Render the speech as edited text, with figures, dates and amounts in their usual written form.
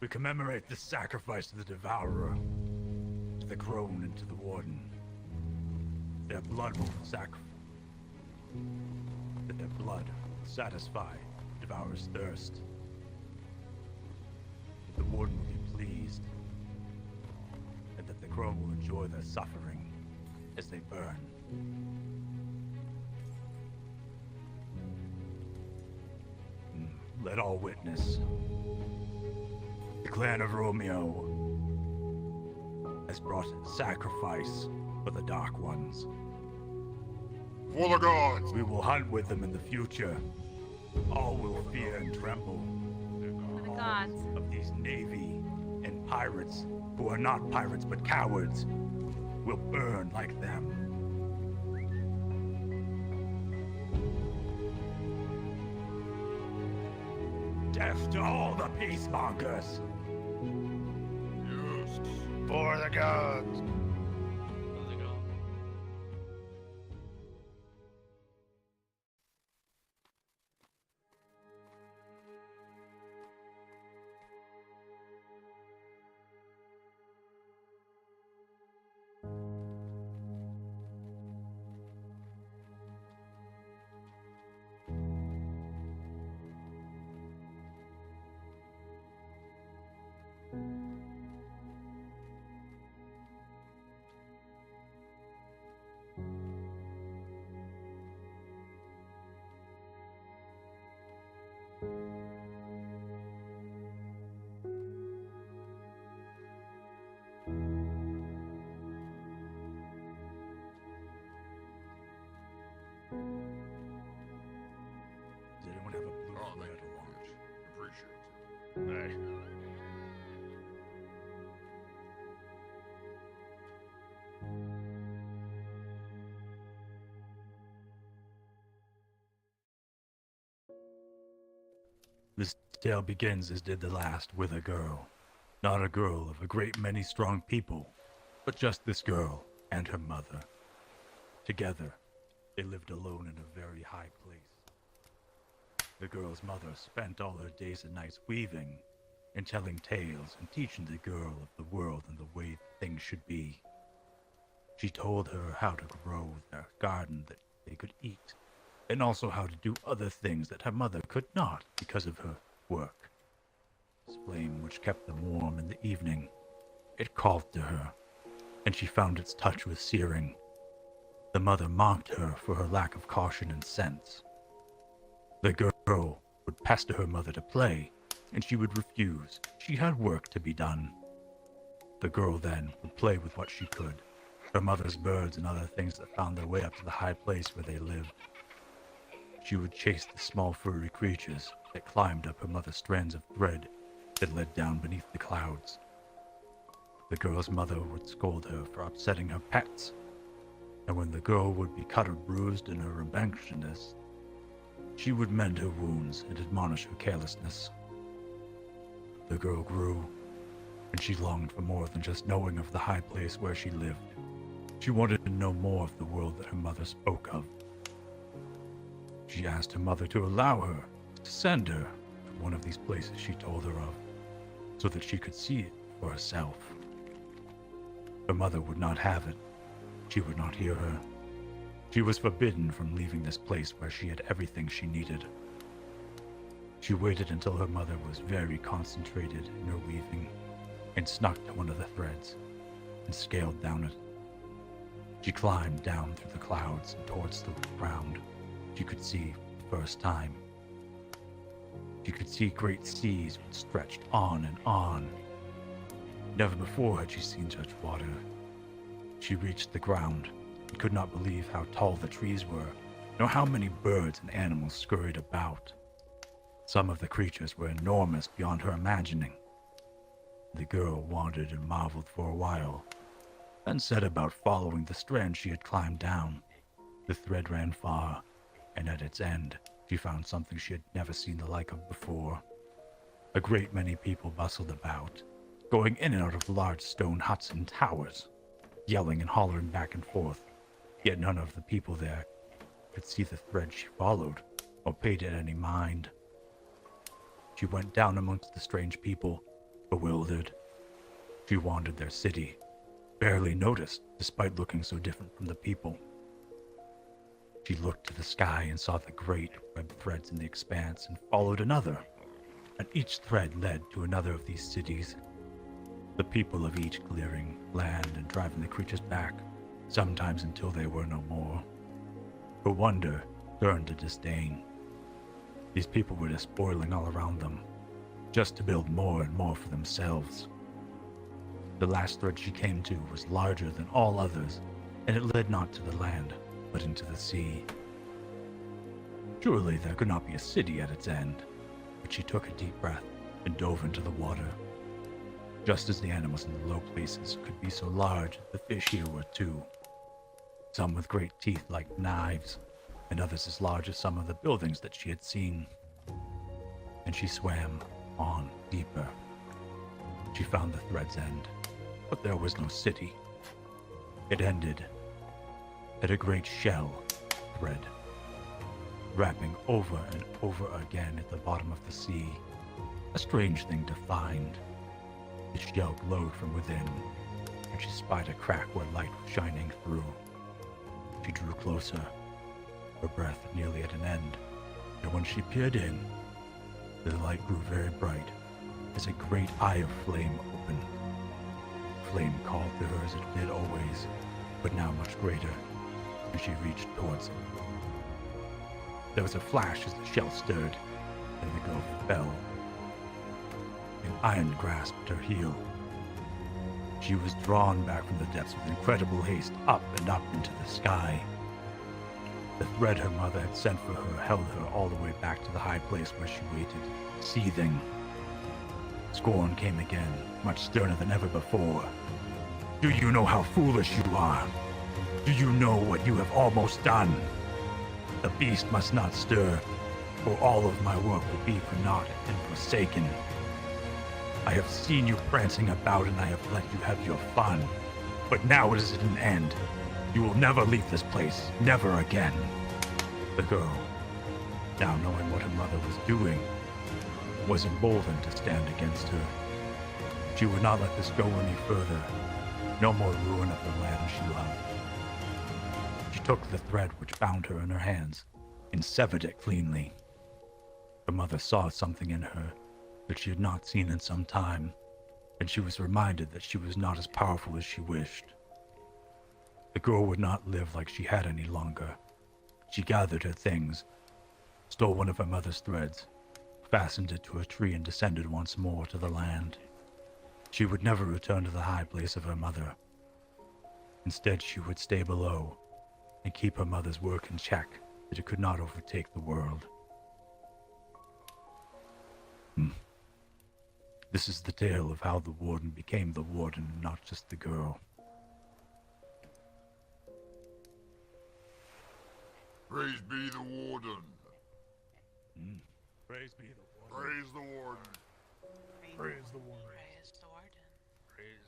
We commemorate the sacrifice to the Devourer, to the Crone and to the Warden. Their blood will satisfy the Devourer's thirst. The Warden will be pleased, and that the Crone will enjoy their suffering as they burn. Let all witness. The clan of Romeo has brought sacrifice for the Dark Ones. For the gods! We will hunt with them in the future. All will fear and tremble. For the gods. All of these navy and pirates, who are not pirates but cowards, will burn like them. Death to all the peacemongers! Yes. For the gods. Does anyone have a blue Oh, thread? thank you much. Appreciate it. Hey. This tale begins as did the last, with a girl. Not a girl of a great many strong people, but just this girl and her mother. Together, they lived alone in a very high place. The girl's mother spent all her days and nights weaving and telling tales and teaching the girl of the world and the way things should be. She told her how to grow their garden that they could eat, and also how to do other things that her mother could not because of her work. This flame which kept them warm in the evening, it called to her, and she found its touch was searing. The mother mocked her for her lack of caution and sense. The girl would pester her mother to play, and she would refuse. She had work to be done. The girl then would play with what she could, her mother's birds and other things that found their way up to the high place where they lived. She would chase the small furry creatures that climbed up her mother's strands of thread that led down beneath the clouds. The girl's mother would scold her for upsetting her pets, and when the girl would be cut or bruised in her rambunctiousness, she would mend her wounds and admonish her carelessness. The girl grew, and she longed for more than just knowing of the high place where she lived. She wanted to know more of the world that her mother spoke of. She asked her mother to allow her to send her to one of these places she told her of, so that she could see it for herself. Her mother would not have it. She would not hear her. She was forbidden from leaving this place where she had everything she needed. She waited until her mother was very concentrated in her weaving, and snuck to one of the threads, and scaled down it. She climbed down through the clouds and towards the ground. She could see for the first time. She could see great seas which stretched on and on. Never before had she seen such water. She reached the ground and could not believe how tall the trees were, nor how many birds and animals scurried about. Some of the creatures were enormous beyond her imagining. The girl wandered and marveled for a while, then set about following the strand she had climbed down. The thread ran far, and at its end, she found something she had never seen the like of before. A great many people bustled about, going in and out of large stone huts and towers, yelling and hollering back and forth, yet none of the people there could see the thread she followed, or paid it any mind. She went down amongst the strange people, Bewildered, she wandered their city, barely noticed despite looking so different from the people. She looked to the sky and saw the great web threads in the expanse and followed another, and each thread led to another of these cities. The people of each clearing land and driving the creatures back, sometimes until they were no more. Her wonder turned to disdain. These people were just spoiling all around them, just to build more and more for themselves. The last thread she came to was larger than all others, and it led not to the land, but into the sea. Surely there could not be a city at its end, but she took a deep breath and dove into the water. Just as the animals in the low places could be so large, the fish here were too. Some with great teeth like knives, and others as large as some of the buildings that she had seen. And she swam on deeper. She found the thread's end, but there was no city. It ended at a great shell thread, wrapping over and over again at the bottom of the sea. A strange thing to find. The shell glowed from within, and she spied a crack where light was shining through. She drew closer, her breath nearly at an end, and when she peered in, the light grew very bright as a great eye of flame opened. Flame called to her as it did always, but now much greater, and she reached towards it. There was a flash as the shell stirred, and the girl fell. An iron grasped her heel. She was drawn back from the depths with incredible haste, up and up into the sky. The thread her mother had sent for her held her all the way back to the high place where she waited, seething. Scorn came again, much sterner than ever before. Do you know how foolish you are? Do you know what you have almost done? The beast must not stir, or all of my work will be for naught and forsaken. I have seen you prancing about and I have let you have your fun. But now it is at an end. You will never leave this place, never again. The girl, now knowing what her mother was doing, was emboldened to stand against her. She would not let this go any further. No more ruin of the land she loved. She took the thread which bound her in her hands and severed it cleanly. Her mother saw something in her that she had not seen in some time, and she was reminded that she was not as powerful as she wished. The girl would not live like she had any longer. She gathered her things, stole one of her mother's threads, fastened it to a tree, and descended once more to the land. She would never return to the high place of her mother. Instead, she would stay below and keep her mother's work in check, that it could not overtake the world. This is the tale of how the warden became the warden, and not just the girl. Praise be the warden. Praise be the warden. Praise the warden. Praise the warden. Praise the warden. Praise